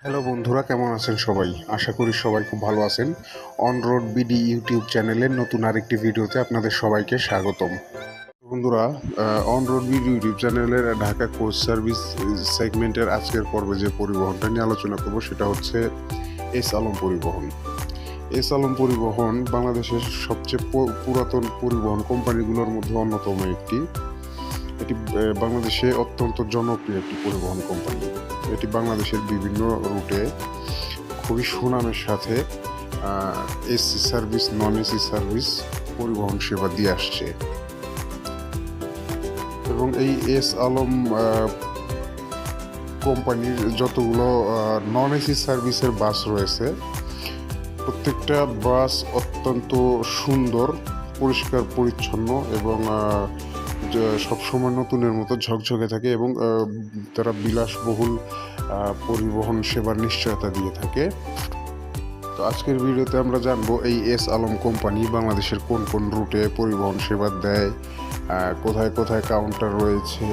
Hello বন্ধুরা, কেমন আছেন সবাই? আশা করি সবাই খুব ভালো আছেন। অন রোড বিডি ইউটিউব চ্যানেলের নতুন আরেকটি ভিডিওতে আপনাদের সবাইকে স্বাগতম। বন্ধুরা, অন রোড বিডি ইউটিউব চ্যানেলের ঢাকা কোচ সার্ভিস সেগমেন্টের আজকের পর্বে যে পরিবহনটা নিয়ে আলোচনা করব সেটা হচ্ছে এস আলম পরিবহন। এস আলম পরিবহন বাংলাদেশের সবচেয়ে পুরাতন পরিবহন কোম্পানিগুলোর মধ্যে অন্যতম একটি। এটি বাংলাদেশে অত্যন্ত জনপ্রিয় একটি পরিবহন কোম্পানি। এটি বাংলাদেশের বিভিন্ন রুটে খুবই সুনামের সাথে AC service, non AC service পরিবহন সেবা দিয়ে আসছে। এবং এই এস আলম কোম্পানির যতগুলো নন এসি সার্ভিসের বাস রয়েছে, প্রত্যেকটা বাস অত্যন্ত সুন্দর, পরিষ্কার পরিচ্ছন্ন এবং সবসময় নতুনের মতো ঝকঝকে থাকে এবং তারা বিলাসবহুল পরিবহন সেবার নিশ্চয়তা দিয়ে থাকে। তো আজকের ভিডিওতে আমরা জানবো এই এস আলম কোম্পানি বাংলাদেশের কোন কোন রুটে পরিবহন সেবা দেয়, কোথায় কোথায় কাউন্টার রয়েছে,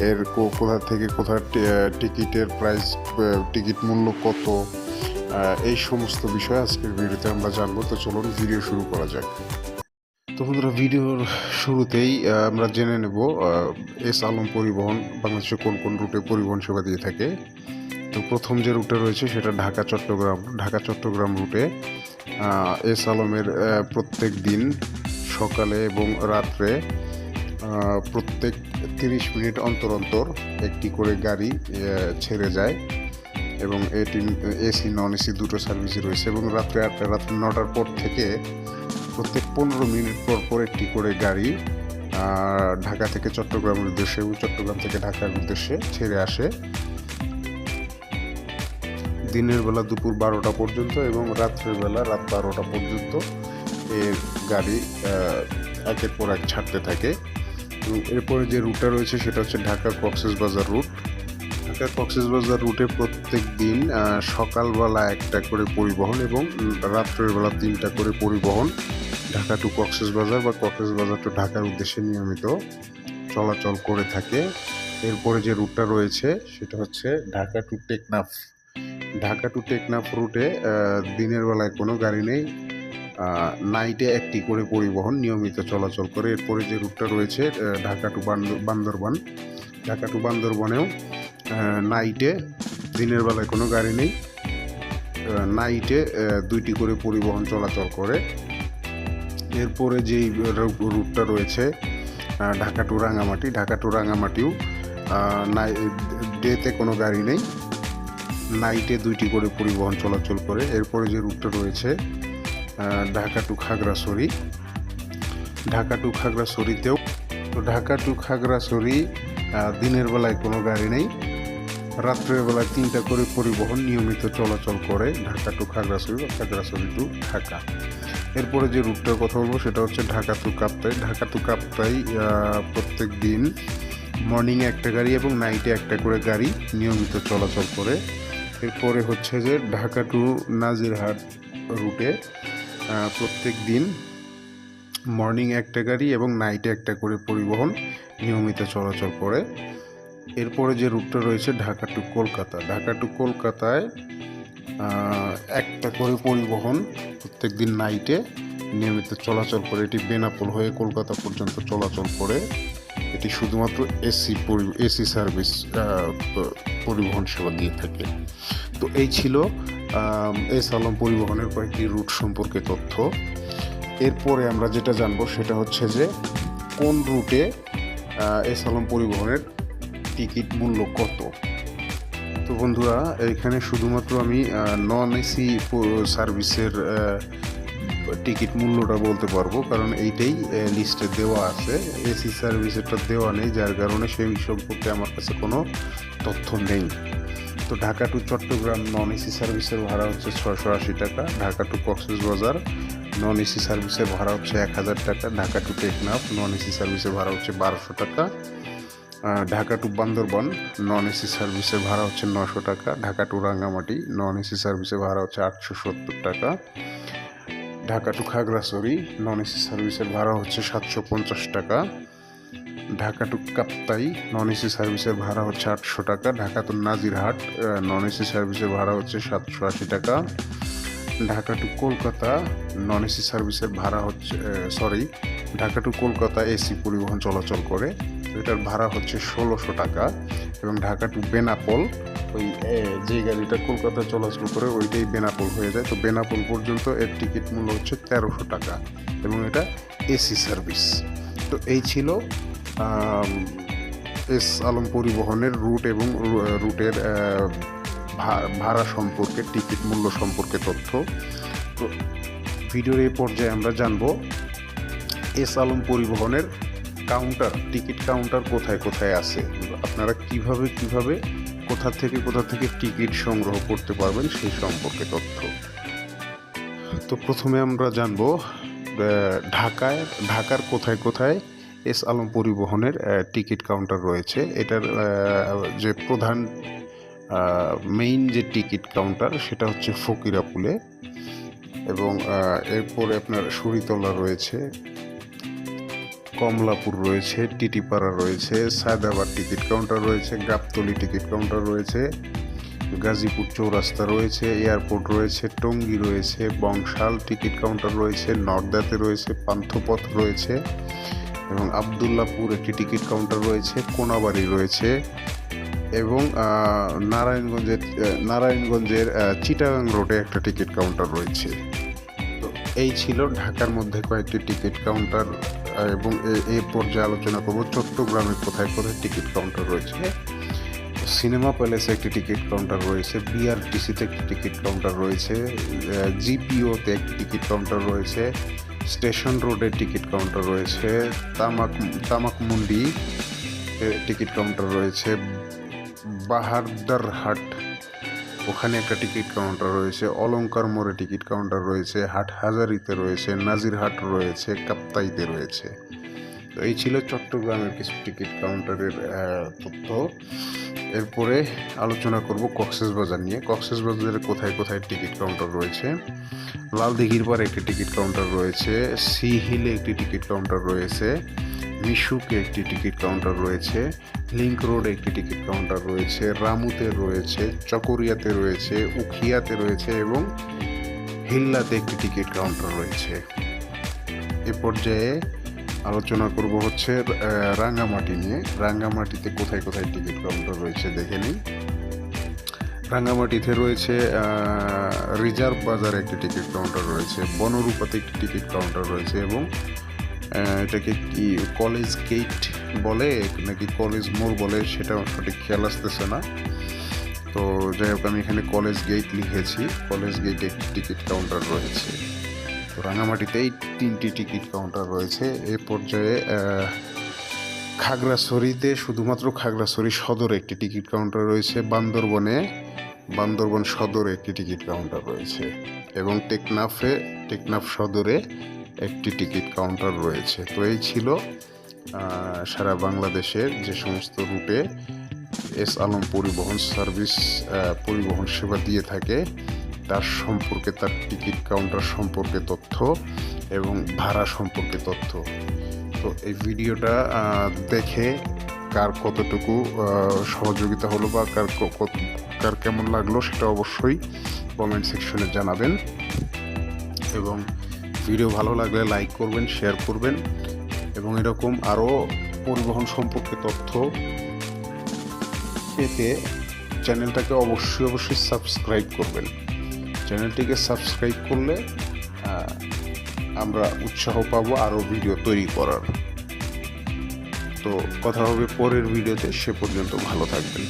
এর কোথা থেকে কোথায় টিকিটের প্রাইস, টিকিট মূল্য কত, এই সমস্ত বিষয় আজকের ভিডিওতে আমরা জানবো। তো চলুন ভিডিও শুরু করা যাক। তো বন্ধুরা, ভিডিওর শুরুতেই আমরা জেনে নেব এস আলম পরিবহন বাংলাদেশে কোন কোন রুটে পরিবহন সেবা দিয়ে থাকে। তো প্রথম যে রুটে রয়েছে সেটা ঢাকা চট্টগ্রাম রুটে এস আলমের প্রত্যেক দিন সকালে এবং রাত্রে প্রত্যেক 30 মিনিট অন্তর অন্তর একটি করে গাড়ি ছেড়ে যায় এবং এটি এসি নন এসি দুটো সার্ভিসই রয়েছে। এবং রাত্রে 9টার পর থেকে প্রত্যেক 15 মিনিট পর পর একটি করে গাড়ি ঢাকা থেকে চট্টগ্রামের উদ্দেশ্যে এবং চট্টগ্রাম থেকে ঢাকার উদ্দেশ্যে ছেড়ে আসে দিনের বেলা দুপুর 12টা পর্যন্ত এবং রাত্রের বেলা রাত 12টা পর্যন্ত এর গাড়ি একের পর এক ছাড়তে থাকে। এবং এরপরে যে রুটটা রয়েছে সেটা হচ্ছে ঢাকা কক্সবাজার রুট। ঢাকা কক্সবাজার রুটে প্রত্যেক দিন সকালবেলা একটা করে পরিবহন এবং রাত্রের বেলা 3টা করে পরিবহন ঢাকা টু কক্সবাজার বা কক্সবাজার টু ঢাকার উদ্দেশ্যে নিয়মিত চলাচল করে থাকে। এরপরে যে রুটটা রয়েছে সেটা হচ্ছে ঢাকা টু টেকনাফ রুটে দিনের বেলায় কোনো গাড়ি নেই, নাইটে একটি করে পরিবহন নিয়মিত চলাচল করে। এরপরে যে রুটটা রয়েছে ঢাকা টু বান্দরবানেও নাইটে, দিনের বেলায় কোনো গাড়ি নেই, নাইটে 2টি করে পরিবহন চলাচল করে। এরপরে যেই রুটটা রয়েছে ঢাকা টু রাঙামাটিও ডেতে কোনো গাড়ি নেই, নাইটে 2টি করে পরিবহন চলাচল করে। এরপরে যে রুটটা রয়েছে ঢাকা টু খাগড়াছড়িতেও, তো ঢাকা টু খাগড়াছড়ি দিনের বেলায় কোনো গাড়ি নেই, রাত্রের বেলায় 3টা করে পরিবহন নিয়মিত চলাচল করে ঢাকা টু খাগড়াছড়ি বা খাগড়াছড়ি টু ঢাকা। এরপরে যে রুটটার কথা বলবো সেটা হচ্ছে ঢাকা টু কাপ্তাই প্রত্যেক দিন মর্নিংয়ে একটা গাড়ি এবং নাইটে একটা করে গাড়ি নিয়মিত চলাচল করে। এরপরে হচ্ছে যে ঢাকা টু নাজিরহাট রুটে প্রত্যেক দিন মর্নিং একটা গাড়ি এবং নাইটে একটা করে পরিবহন নিয়মিত চলাচল করে। এরপরে যে রুটটা রয়েছে ঢাকা টু কলকাতায় একটা করে পরিবহন প্রত্যেক দিন নাইটে নিয়মিত চলাচল করে। এটি বেনাপোল হয়ে কলকাতা পর্যন্ত চলাচল করে। এটি শুধুমাত্র এসি সার্ভিস পরিবহন সেবা দিয়ে থাকে। তো এই ছিল এস আলম পরিবহনের কয়েকটি রুট সম্পর্কে তথ্য। এরপরে আমরা যেটা জানবো সেটা হচ্ছে যে কোন রুটে এস আলম পরিবহনের টিকিট মূল্য কত। তো বন্ধুরা, এখানে শুধুমাত্র আমি নন এসি সার্ভিসের টিকিট মূল্যটা বলতে পারবো, কারণ এইটাই লিস্টে দেওয়া আছে, এসি সার্ভিসেরটা দেওয়া নেই, যার কারণে সেই সম্পর্কে আমার কাছে কোনো তথ্য নেই। তো Dhaka to Chittagong non AC সার্ভিসের ভাড়া হচ্ছে 680 টাকা, Dhaka to Cox's Bazar non AC সার্ভিসের ভাড়া হচ্ছে 1000 টাকা, Dhaka to Teknaf non AC সার্ভিসের ভাড়া হচ্ছে 1200 টাকা, Dhaka to Bandarban non AC সার্ভিসের ভাড়া হচ্ছে 900 টাকা, Dhaka to Rangamati non AC সার্ভিসের ভাড়া হচ্ছে 870 টাকা, Dhaka to Khagrachari non AC সার্ভিসের ভাড়া হচ্ছে 750 টাকা, Dhaka to Kaptai non AC সার্ভিসের ভাড়া হচ্ছে 800 টাকা। Dhaka to Nazirhat non AC সার্ভিসের ভাড়া হচ্ছে 780 টাকা। Dhaka to Kolkata non AC সার্ভিসের ভাড়া হচ্ছে ঢাকা টু কলকাতা এসি পরিবহন চলাচল করে, এটার ভাড়া হচ্ছে 1600 টাকা। এবং ঢাকা টু বেনাপোল, ওই যে গাড়িটা কলকাতা চলাচল করে ওইটাই বেনাপোল হয়ে যায়, তো বেনাপোল পর্যন্ত এর টিকিট মূল্য হচ্ছে 1300 টাকা এবং এটা এসি সার্ভিস। তো এই ছিল এস আলম পরিবহনের রুট এবং রুটের ভাড়া সম্পর্কে, টিকিট মূল্য সম্পর্কে তথ্য। তো ভিডিওর এই পর্যায়ে আমরা জানবো এস আলম পরিবহনের কাউন্টার, টিকিট কাউন্টার কোথায় কোথায় আছে, আপনারা কিভাবে কোথা থেকে টিকিট সংগ্রহ করতে পারবেন সেই সম্পর্কে তথ্য। তো প্রথমে আমরা জানবো ঢাকার কোথায় এস আলম পরিবহনের টিকিট কাউন্টার রয়েছে। এটার যে প্রধান মেইন যে টিকিট কাউন্টার সেটা হচ্ছে ফকিরাপুলে, এবং এরপরে আপনার শরীতলা রয়েছে, কমলাপুর রয়েছে, টিটিপাড়া রয়েছে, সায়দাবাদ টিকিট কাউন্টার রয়েছে, গাবতলী টিকিট কাউন্টার রয়েছে, গাজীপুর চৌরাস্তা রয়েছে, এয়ারপোর্ট রয়েছে, টঙ্গী রয়েছে, বংশাল টিকিট কাউন্টার রয়েছে, নর্দাতে রয়েছে, পান্থপথ রয়েছে এবং আবদুল্লাপুর একটি টিকিট কাউন্টার রয়েছে, কোনাবাড়ি রয়েছে এবং নারায়ণগঞ্জের চিটাগাং রোডে একটা টিকিট কাউন্টার রয়েছে। তো এই ছিল ঢাকার মধ্যে কয়েকটি টিকিট কাউন্টার, এবং এই পর্যায়ে আলোচনা করব চট্টগ্রামে কোথায় টিকিট কাউন্টার রয়েছে। সিনেমা প্যালেসে একটি টিকিট কাউন্টার রয়েছে, বিআরটিসিতে একটি টিকিট কাউন্টার রয়েছে, জিপিওতে একটি টিকিট কাউন্টার রয়েছে, স্টেশন রোডে টিকিট কাউন্টার রয়েছে, তামাকমুন্ডি টিকিট কাউন্টার রয়েছে, বাহারদারহাট ওখানে একটা টিকিট কাউন্টার রয়েছে, অলংকার মোড়ে টিকিট কাউন্টার রয়েছে, হাটহাজারিতে রয়েছে, নাজিরহাট রয়েছে, কাপ্তাইতে রয়েছে। তো এই ছিল চট্টগ্রামের কিছু টিকিট কাউন্টারের তথ্য। এরপরে আলোচনা করব কক্সবাজার নিয়ে। কক্সবাজারে কোথায় টিকিট কাউন্টার রয়েছে। লালদিঘির পাড়ে একটি টিকিট কাউন্টার রয়েছে, সি হিলে একটি টিকিট কাউন্টার রয়েছে, মিশুকে একটি টিকিট কাউন্টার রয়েছে, লিংক রোডে একটি টিকিট কাউন্টার রয়েছে, রামুতে রয়েছে, চকরিয়াতে রয়েছে, উখিয়াতে রয়েছে এবং হিল্লাতে একটি টিকিট কাউন্টার রয়েছে। এ পর্যায়ে আলোচনা করব হচ্ছে রাঙ্গামাটি নিয়ে। রাঙ্গামাটিতে কোথায় টিকিট কাউন্টার রয়েছে দেখে নিই। রাঙ্গামাটিতে রয়েছে রিজার্ভ বাজারে একটি টিকিট কাউন্টার রয়েছে, বনরূপাতে একটি টিকিট কাউন্টার রয়েছে এবং এটাকে কি কলেজ গেট বলে নাকি কলেজ মোড় বলে সেটা সঠিক খেয়াল আসতেছে না। তো যাই হোক, আমি এখানে কলেজ গেট লিখেছি, কলেজ গেটে একটি টিকিট কাউন্টার রয়েছে। তো রাঙামাটিতে এই 3টি টিকিট কাউন্টার রয়েছে। এ পর্যায়ে খাগড়াছড়িতে শুধুমাত্র খাগড়াছড়ি সদরে একটি টিকিট কাউন্টার রয়েছে, বান্দরবন সদরে একটি টিকিট কাউন্টার রয়েছে এবং টেকনাফ সদরে একটি টিকিট কাউন্টার রয়েছে। তো এই ছিল সারা বাংলাদেশের যে সমস্ত রুটে এস আলম পরিবহন সার্ভিস পরিবহন সেবা দিয়ে থাকে তার সম্পর্কে, তার টিকিট কাউন্টার সম্পর্কে তথ্য এবং ভাড়া সম্পর্কে তথ্য। তো এই ভিডিওটা দেখে কার কতটুকু সহযোগিতা হলো বা কার কেমন লাগলো সেটা অবশ্যই কমেন্ট সেকশনে জানাবেন, এবং ভিডিও ভালো লাগলে লাইক করবেন, শেয়ার করবেন এবং এরকম আরও পরিবহন সম্পর্কে তথ্য পেতে চ্যানেলটাকে অবশ্যই সাবস্ক্রাইব করবেন। চ্যানেলটিকে সাবস্ক্রাইব করলে আমরা উৎসাহ পাবো আরও ভিডিও তৈরি করার। তো কথা হবে পরের ভিডিওতে, সে পর্যন্ত ভালো থাকবেন।